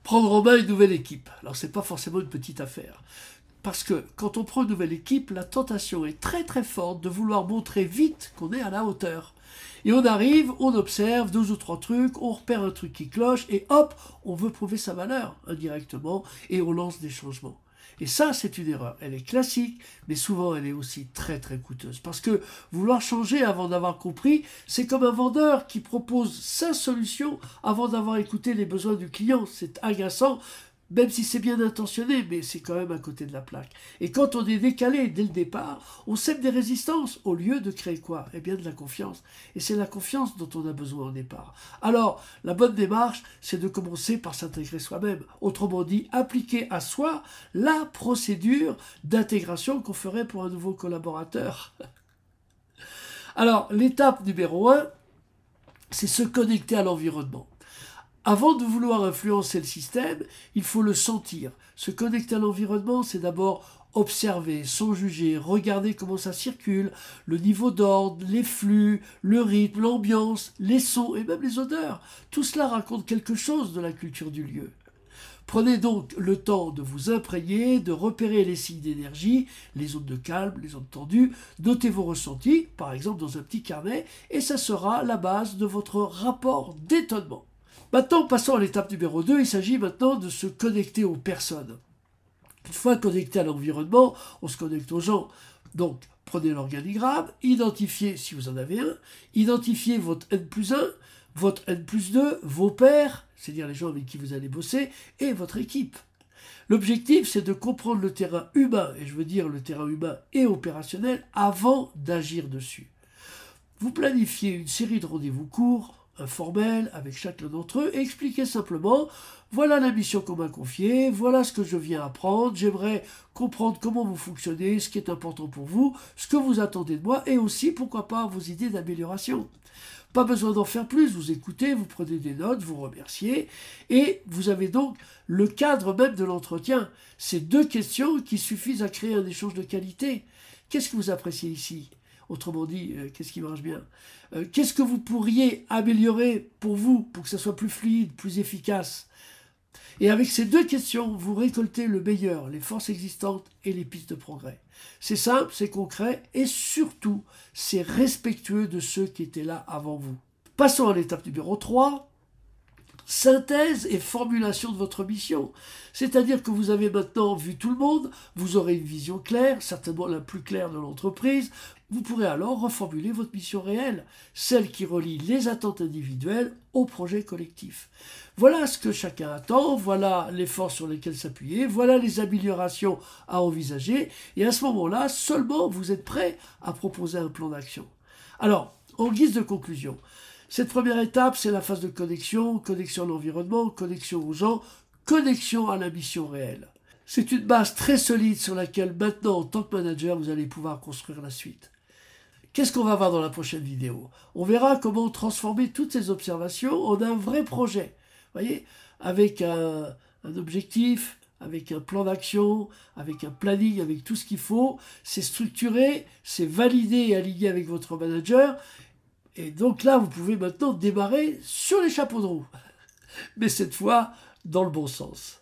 Prendre en main une nouvelle équipe. Alors, c'est pas forcément une petite affaire. Parce que quand on prend une nouvelle équipe, la tentation est très très forte de vouloir montrer vite qu'on est à la hauteur. Et on arrive, on observe 2 ou 3 trucs, on repère un truc qui cloche, et hop, on veut prouver sa valeur indirectement, et on lance des changements. Et ça, c'est une erreur. Elle est classique, mais souvent elle est aussi très très coûteuse. Parce que vouloir changer avant d'avoir compris, c'est comme un vendeur qui propose sa solution avant d'avoir écouté les besoins du client. C'est agaçant, même si c'est bien intentionné, mais c'est quand même à côté de la plaque. Et quand on est décalé dès le départ, on sème des résistances au lieu de créer quoi? Eh bien de la confiance. Et c'est la confiance dont on a besoin au départ. Alors, la bonne démarche, c'est de commencer par s'intégrer soi-même. Autrement dit, appliquer à soi la procédure d'intégration qu'on ferait pour un nouveau collaborateur. Alors, l'étape numéro 1, c'est se connecter à l'environnement. Avant de vouloir influencer le système, il faut le sentir. Se connecter à l'environnement, c'est d'abord observer, sans juger, regarder comment ça circule, le niveau d'ordre, les flux, le rythme, l'ambiance, les sons et même les odeurs. Tout cela raconte quelque chose de la culture du lieu. Prenez donc le temps de vous imprégner, de repérer les signes d'énergie, les zones de calme, les zones tendues, notez vos ressentis, par exemple dans un petit carnet, et ça sera la base de votre rapport d'étonnement. Maintenant, passons à l'étape numéro 2, il s'agit maintenant de se connecter aux personnes. Une fois connecté à l'environnement, on se connecte aux gens. Donc, prenez l'organigramme, identifiez, si vous en avez un, identifiez votre N+1, votre N+2, vos pairs, c'est-à-dire les gens avec qui vous allez bosser, et votre équipe. L'objectif, c'est de comprendre le terrain humain, et je veux dire le terrain humain et opérationnel, avant d'agir dessus. Vous planifiez une série de rendez-vous courts, informel avec chacun d'entre eux et expliquer simplement voilà la mission qu'on m'a confiée, voilà ce que je viens apprendre, j'aimerais comprendre comment vous fonctionnez, ce qui est important pour vous, ce que vous attendez de moi et aussi pourquoi pas vos idées d'amélioration. Pas besoin d'en faire plus, vous écoutez, vous prenez des notes, vous remerciez et vous avez donc le cadre même de l'entretien. Ces 2 questions qui suffisent à créer un échange de qualité. Qu'est-ce que vous appréciez ici ? Autrement dit, qu'est-ce qui marche bien? Qu'est-ce que vous pourriez améliorer pour vous, pour que ça soit plus fluide, plus efficace? Et avec ces 2 questions, vous récoltez le meilleur, les forces existantes et les pistes de progrès. C'est simple, c'est concret et surtout, c'est respectueux de ceux qui étaient là avant vous. Passons à l'étape numéro 3. Synthèse et formulation de votre mission. C'est-à-dire que vous avez maintenant vu tout le monde, vous aurez une vision claire, certainement la plus claire de l'entreprise. Vous pourrez alors reformuler votre mission réelle, celle qui relie les attentes individuelles au projet collectif. Voilà ce que chacun attend, voilà les forces sur lesquelles s'appuyer, voilà les améliorations à envisager, et à ce moment-là, seulement vous êtes prêt à proposer un plan d'action. Alors, en guise de conclusion, cette première étape, c'est la phase de connexion, connexion à l'environnement, connexion aux gens, connexion à la mission réelle. C'est une base très solide sur laquelle maintenant, en tant que manager, vous allez pouvoir construire la suite. Qu'est-ce qu'on va voir dans la prochaine vidéo? On verra comment transformer toutes ces observations en un vrai projet. Vous voyez, avec un objectif, avec un plan d'action, avec un planning, avec tout ce qu'il faut. C'est structuré, c'est validé et aligné avec votre manager. Et donc là, vous pouvez maintenant démarrer sur les chapeaux de roue. Mais cette fois, dans le bon sens.